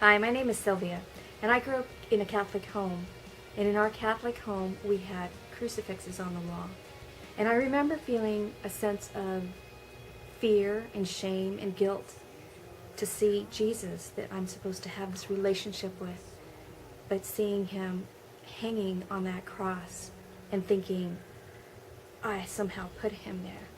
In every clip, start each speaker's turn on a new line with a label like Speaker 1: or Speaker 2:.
Speaker 1: Hi, my name is Sylvia, and I grew up in a Catholic home. And in our Catholic home, we had crucifixes on the wall. And I remember feeling a sense of fear and shame and guilt to see Jesus that I'm supposed to have this relationship with, but seeing him hanging on that cross and thinking, I somehow put him there.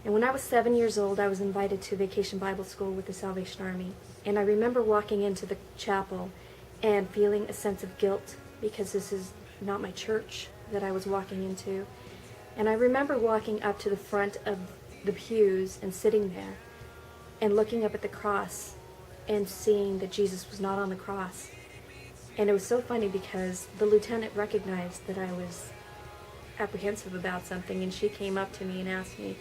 Speaker 1: And when I was 7 years old, I was invited to Vacation Bible School with the Salvation Army. And I remember walking into the chapel and feeling a sense of guilt because this is not my church that I was walking into. And I remember walking up to the front of the pews and sitting there and looking up at the cross and seeing that Jesus was not on the cross. And it was so funny because the lieutenant recognized that I was apprehensive about something, and she came up to me and asked me,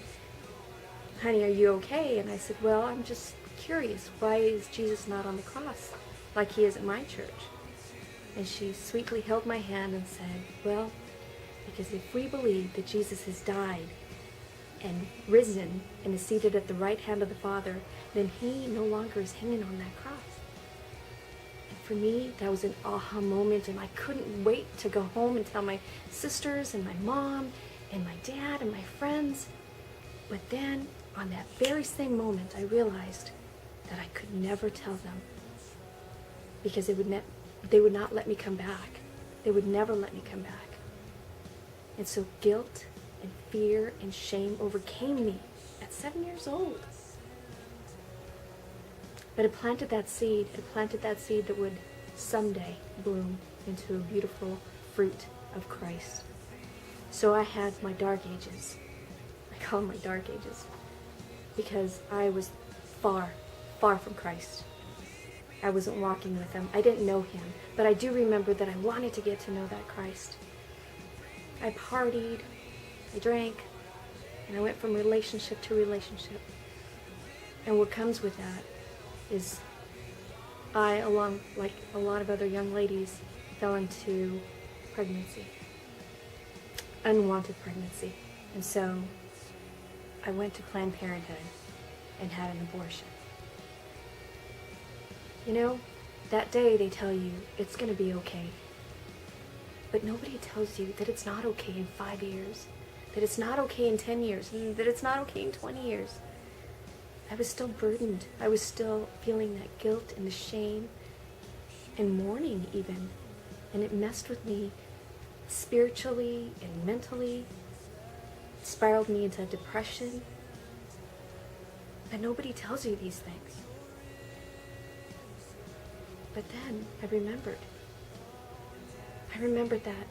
Speaker 1: honey, are you okay? And I said, well, I'm just curious. Why is Jesus not on the cross like he is at my church? And she sweetly held my hand and said, well, because if we believe that Jesus has died and risen and is seated at the right hand of the Father, then he no longer is hanging on that cross. And for me, that was an aha moment, and I couldn't wait to go home and tell my sisters and my mom and my dad and my friends. But then, on that very same moment, I realized that I could never tell them because they would not let me come back. They would never let me come back. And so guilt and fear and shame overcame me at 7 years old. But it planted that seed. It planted that seed that would someday bloom into a beautiful fruit of Christ. So I had my dark ages. I call them my dark ages because I was far, far from Christ. I wasn't walking with him. I didn't know him. But I do remember that I wanted to get to know that Christ. I partied, I drank, and I went from relationship to relationship. And what comes with that is I, along like a lot of other young ladies, fell into pregnancy. Unwanted pregnancy. And so I went to Planned Parenthood and had an abortion. You know, that day they tell you it's going to be okay. But nobody tells you that it's not okay in 5 years, that it's not okay in 10 years, and that it's not okay in 20 years. I was still burdened. I was still feeling that guilt and the shame and mourning even. And it messed with me spiritually and mentally. It spiraled me into depression. But nobody tells you these things. But then I remembered that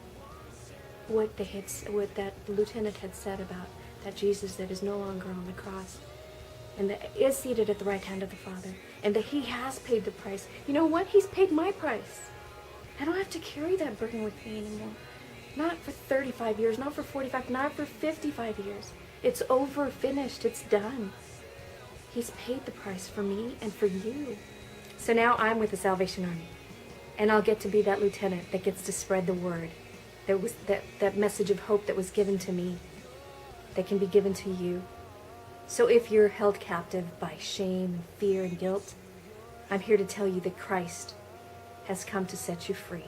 Speaker 1: what that lieutenant had said about that Jesus that is no longer on the cross and that is seated at the right hand of the Father, and that he has paid the price. You know what? He's paid my price. I don't have to carry that burden with me anymore. Not for 35 years, not for 45, not for 55 years. It's over, finished, it's done. He's paid the price for me and for you. So now I'm with the Salvation Army, and I'll get to be that lieutenant that gets to spread the word. That was that message of hope that was given to me, that can be given to you. So if you're held captive by shame and fear and guilt, I'm here to tell you that Christ has come to set you free.